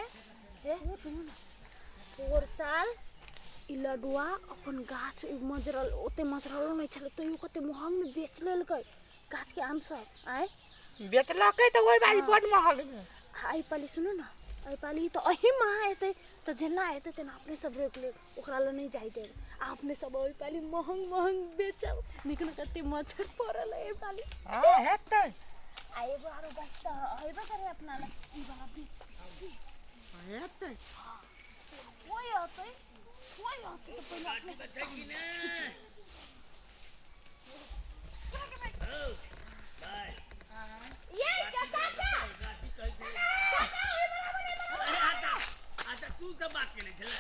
ए और साल इ लडुआ अपन गाछ मजरल ओते मजरल नहीं छले तो यू कते महंग में बेच लेलकै गाछ के आम सब आए बेचलकै त ओइ बारी बड महग आई पाली सुनो ना आई पाली तो अही मां एते तो जेना एते तेना अपने सब रोक ले ओकरा ल नहीं जाई दे आपने सब आई पाली महंग महंग बेचब निकन कते मच्छर पड़ल है पाली हां हेतै आए बारो गाछ आइबा करे अपना ला ई वाला बीच हेतै ओए आते तो पहले अपने बच्चा की ने ये क्या काका अच्छा तू सब बात के ले चला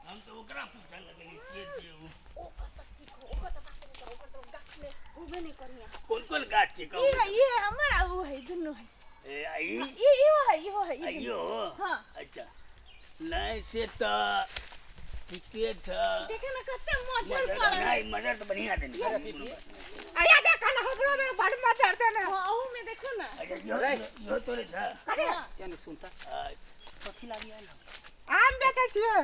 हम तो ओकरा पूछा लगली के दियो ओ कत बात नहीं करो ओकर गाछ में उबे नहीं करिया कौन गाछ छी कहू ये हमारा वो है दुनु है ए आई ये है आइयो हां अच्छा नहीं से तो ठीके था देखे ना कते मच्छर पड़ल नहीं मदद बढ़िया देनी आया देखा ना हमरो में बड मच्छर देने हां ओ में देखो ना अच्छा यो तो रे था यानी सुनता कथि लागि आइल आम बेचै छियै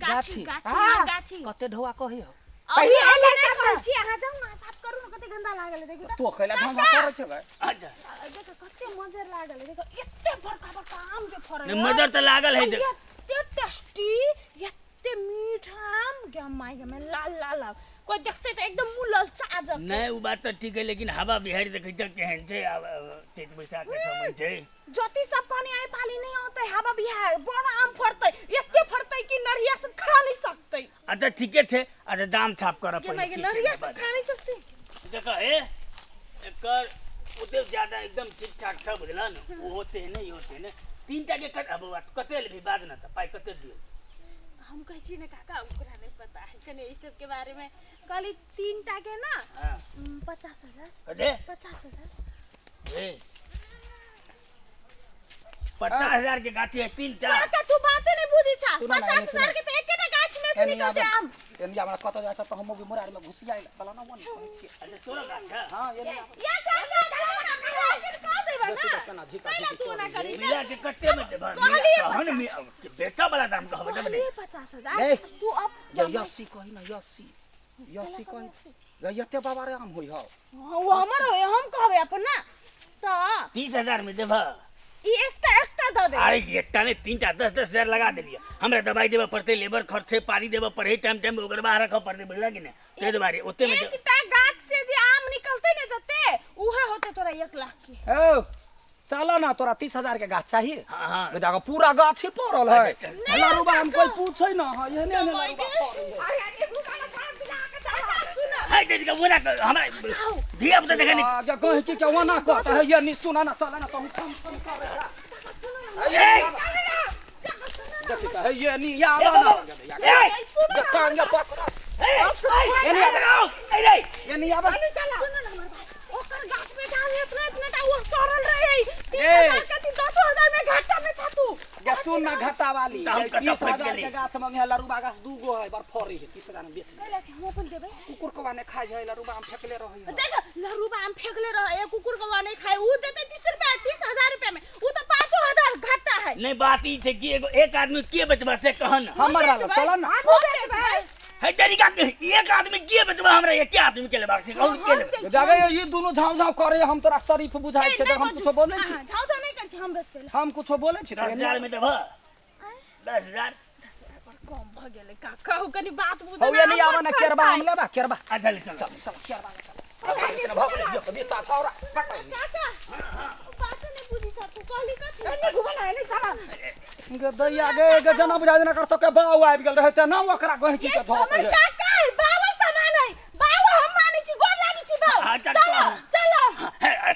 गाछी हाँ। गाछी कते ढौआ कहि हो पहिले आले ना छी अहाँ जाऊ ना साफ करू ना कते गंदा लागल देखि तो खैला झमा करे छै भाई अच्छा देखो कते मजर लागल देखो एते बड़का बड़का आम जे फरल मदद तो लागल है देख एते टेस्टी एते मीठा आम के माय के में लाल लाल कोई देखते तो एकदम मुंह ललचा जात नहीं वो बात तो ठीक है लेकिन हवा बिहारी देखे छ केहन छै चैत बैसाख के समय छै ज्योति सब पानी आए पानी नहीं होते हवा बिहार बड़ा आम फरते एते फरते कि नरिया सब खा नहीं सकते अच्छा ठीके छै अच्छा दाम छाप कर जमाई के नरिया सब खा नहीं सकते देखा ए एकर ओते ज्यादा एकदम ठीक ठाक था बुझला न वो होते हैं नहीं होते हैं तीन टा के अब कते भी बाद न था पाई कते दियो हम कह छी ना काका ओकरा नहीं पता है कने इस सब के बारे में खाली तीन टा के ना हां 50,000 अरे 50,000 ए 50,000 के गाछी है तीन टा काका तू बातें नहीं बुझी छा सुनो ना, 50,000 के तो एकेटा गाछ में से निकलते आम यानी हमरा कत जाय त हम भी मोरार में घुस आइल चला ना मन कहै छी अच्छा तोरा गाछ है हां यानी या काका का देबा ना कना झिका पहला तू ना करी मिला के कट्टे में देबा कहन में बेचा वाला दाम कहबे जब नहीं 50,000 तू अब यसी कहि ना यसी कहि यते बाबा रे आम होई हो वो हमर हम कहबे अपन ना तो 30,000 में देबा ई एकटा द दे अरे एकटा ने तीन टा 10,000 लगा देलिए हमरा दवाई देबा पड़ते लेबर खर्च से पानी देबा पड़े टाइम टाइम ओकर बाहर रख पड़ते बुझला कि ने ते दुआरे ओते में एकटा गाछ से जे आम निकलते ने जते उहे होते तोरा 1 लाख के ओ चला ना तोरा 30,000 के गाछ चाहिए हां हां देखा पूरा गाछ ही पड़ल है चला रुबा हम कोई पूछै ना हां एहने ने रुबा पड़ल अरे ये दुकान काम बिना के चला सुन है देखा मोरा हमरा दिया बता देखा नहीं आगे कहि कि क्या वना कहता है ये नहीं सुना ना चला ना तुम कम करे देखा है ये नहीं या ना ए ये टांगे पकड़ा ए नहीं ये नहीं आबे सुन ना हमर बात ओकर गाछ में डाल इतना टा वो सरल रहे 30,000 का 10,000 में घाटा में था तू ये सुन ना घाटा वाली हम कटा पहुंच 30,000 गेली के गाछ मंगे लरुबा गाछ दूगो है बार फरी है 30,000 में बेच पहले हम अपन देबे कुकुर को ने खाई है लरुबा हम फेकले रही है देख लरुबा आम फेंकले रहे एक कुकुर को नहीं खाए ऊ देते 30 रुपया 30,000 रुपया में ऊ तो 5,000 घाटा है नहीं बात ई छै कि एगो एक आदमी के बचबा से कहन हमर चला ना है तरीका एक आदमी के बचबा हमरा एक आदमी के लेबाक छै कहू के लेबाक जागे ये दोनों झाव झाव करे हम तोरा शरीफ बुझाई छै हम कुछो बोलै छी झाव तो नहीं कर छी हम बस पहले हम कुछो बोलै छी 10,000 में देबा 10,000 कम भ गेले काका हो कनी बात बुझ हो ये नहीं आवा ना केरबा हम लेबा केरबा अच्छा चल चल केरबा चल भाग ले ये देता छौरा पकड़ काका बात नहीं बुझी छ तू कहली कथि नहीं घुमला है नहीं चला गे दैया गे जना बुझा देना कर तो के बाऊ आबि गेल रहै त ना ओकरा गहकी के धो पे काका बाबा सामान है बाबा हम मानी छी गोर लागी छी बाऊ चलो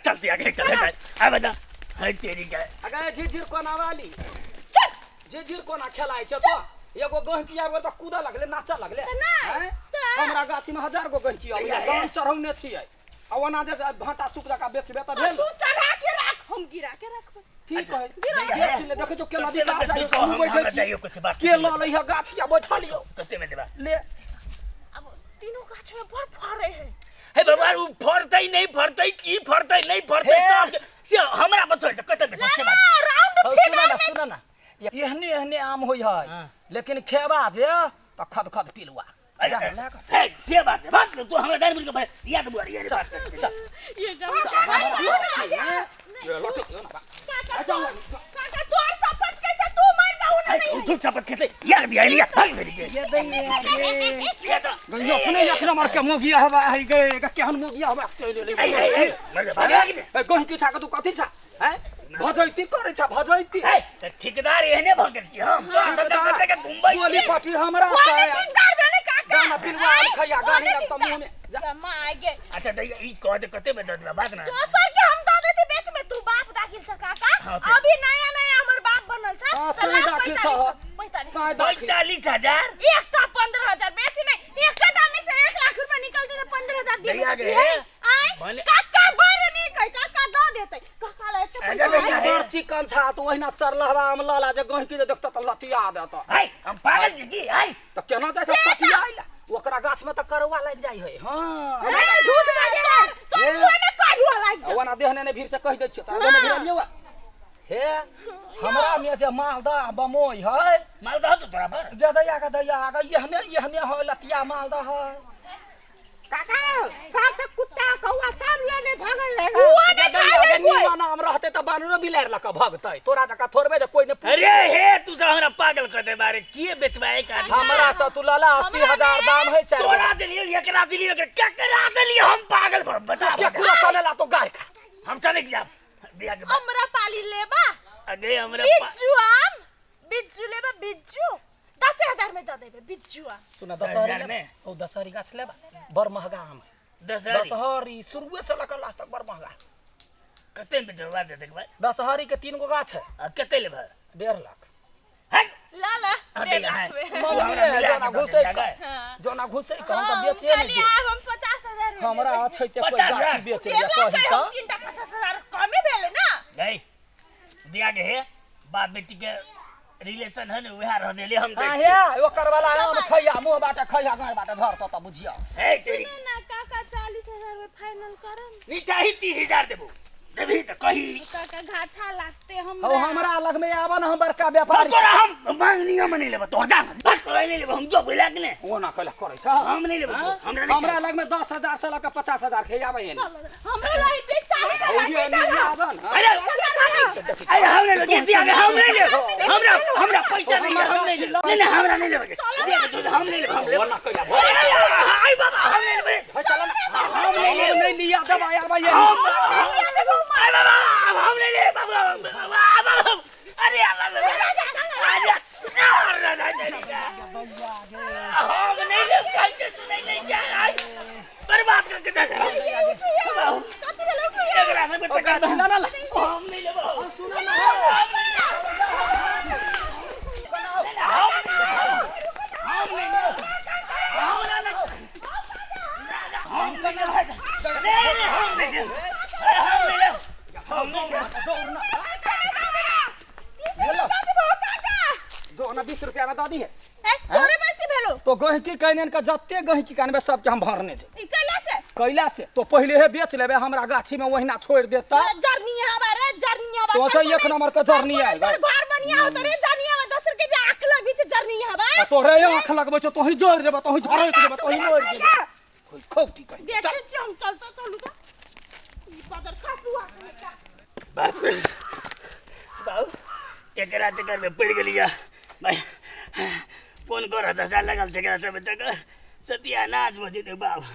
चलती आगे चल आ बता है तेरी का अगे झिझिर कोना वाली झिझिर कोना खेलाइ छ तो एगो गहकी आबि गेल त कूदा लगले नाचा लगले हमरा गाछी में 1000 गो गहकी आबि गान चढ़ौने छियै आ ओना जे भाटा सुख जका बेचबे त भेल तू चढ़ा के रख हम गिरा के रखब की कहे देख ले देखे जो केना दिखा जाय हम बैठे छी कुछ बात के ल लइहा गाछिया बैठलियो कते में देबा ले अब तीनों गाछ में बड़ फरे है हे भगवान उ फरतै नहीं फरतै की फरतै नहीं फरतै सब से हमरा बतो कते में एहने एहने आम होई है हाँ। लेकिन खेबा जे तो खद खद पिलुआ जा ले कर है से बात है बात तू हमरा डाल मुझे भाई याद बुआ ये बात चल ये गाँव ये लटक काका तोर शपथ के छ तू मर जाऊ ना तू झूठ शपथ खेते यार भी लिया भाग मेरी के ये दई ये तो गयो अपने एक नंबर के मोगिया हवा है गे केहन मोगिया हवा चले ले मर भाग कि गहन की छाक तू कथि छा हैं भजैती करे छा भजैती है ठेकेदार एहने भगत छी हम सदा करते के मुंबई बोली पटी हमरा से ठेकेदार भेले काका गाना पिलवा खैया गानी लगता मुंह में जम्मा आगे अच्छा दैया ई कह दे कते में ददला बात ना दोसर के हम दे देती बेच में तू बाप दाखिल छ काका हाँ, छ। अभी नया नया हमर बाप बनल छ हाँ, तो सही लाख दाखिल छ। 45 साय दाखिल 45000 एकटा 15000 बेसी नहीं एकटा में से 1 लाख रुपया निकलते तो 15000 दिए दैया गे आए भले- काका बर नहीं कह काका दे देते काका ला एते अरे दैया पैसा गे। बर्ची कंछा तो ओहिना सरलहवा हम लाला जे गहन की देखता त लतिया देता हाय हम पागल छी की हाय त केना जैसे सटिया आइला ओकरा गाछ में त करवा लग जाई है हां झूठ बाजे तो ये- मुंह में काढ़ुआ लाग जा ओना देहने ने भीड़ से कह दै छ त देहने भीड़ लियो हे हमरा में जे मालदा बमोई है मालदा हो तो तोरा पर गदैया यहने हो लतिया मालदा है काका काका कुत्ता कौआ सब लेने भागल ले हुआ ने गदैया के नीवा नाम रहते त बानरो बिलार लक भगतै तोरा जका थोड़बे जे कोई ने अरे हे तू सब हमरा पागल कर दे बारे किए बेचबाए का हमरा से तू लाला 80000 दाम है चार तोरा दिलियो एकरा दिलियो क्या करा दिलियो हम पागल बता के पूरा चलेला तो गार खा हम चले जा दिया के बाद हमरा पाली लेबा अगे हमरा बिज्जू आम बिज्जू लेबा बिज्जू 10000 में दे देबे बिज्जुआ सुना 10,000 दशहरी में? ओ दशहरी गाछ लेबा बड़ महंगा आम है 10,000 दशहरी शुरुए से लेकर लास्ट तक बड़ महंगा कते में जवा दे देखबा दशहरी के 3 गो गाछ है कते लेबा 1.5 लाख है ला ला अबे 1.5 लाख में मम्मी है जोना घुसे जोना घुसे कहन त बेचे नहीं चलिए दे हम 50000 में हमरा अच्छे ते कोई 50,000 गाछ बेचे या कही कही हम त तीनटा 50000 कमे भेले ना गई दिया के है बाप बेटी के रिलेशन है ना वह रह देले हम हां हे ओकर वाला आम खैया मुंह बाटे खैया गाय बाटे धर त बुझिया है तेरी ना काका 40000 में फाइनल करम नीचा ही 30,000 देबो देबी त कही काका घाटा लागते हो हमरा हमरा अलग में आवन हम बड़का और व्यापारी तोरा हम मांगनिया में नहीं लेबा तोर जा बस तोरा नहीं लेबा हम जो बोला के ने ओना कला करे छ हम नहीं लेबा हमरा नहीं हमरा अलग में 10000 से लेकर 50000 खैयाबे है हमरा लाई पे चाहे ये नहीं आवन अरे अरे हम नहीं लेके दिया के हम नहीं ले हमरा पैसा नहीं है, हम नहीं ले नहीं हमरा नहीं लेबा दिया के हम नहीं लेबा हम लेबा ओना कला आई बाबा हम नहीं लेबा है चल ना हम नहीं ले नहीं लिया दब आया भाई हम नहीं ले बाबा अरे अल्लाह हम नहीं ले नहीं जा बर्बाद करके दे एकरा से बेटा ना ना हम नहीं लेबो सुना ना हम नहीं ले हम नहीं जो ना 20 रुपया में दादी है तोरे में से भेलो तो गहकी कहने का जत्ते गहकी कानबे सब के हम भरने छै ई कैला से कैला से तो पहले हे बेच लेबे हमरा गाछी में वहिना छोड़ देता जर्नी हमारे जर्नी हवा तो अच्छा एक नंबर का जर्नी है घर बनिया हो तोरे जर्नी हवा दोसर के जे आंख लगी छै जर्नी हवा तोरे आंख लगबे छ तोही जोड़ देबे तोही झरैत देबे तोही मोड़ देबे कोई खोटी कहि देखे छी हम चलता चलू तो ई बदर खसुआ बाबू एकरा चक्कर में पड़ गेलिया भाई फोन कर 10,000 लगल तेकरा सब तक सत्यानाश भऽ जेतै बाबू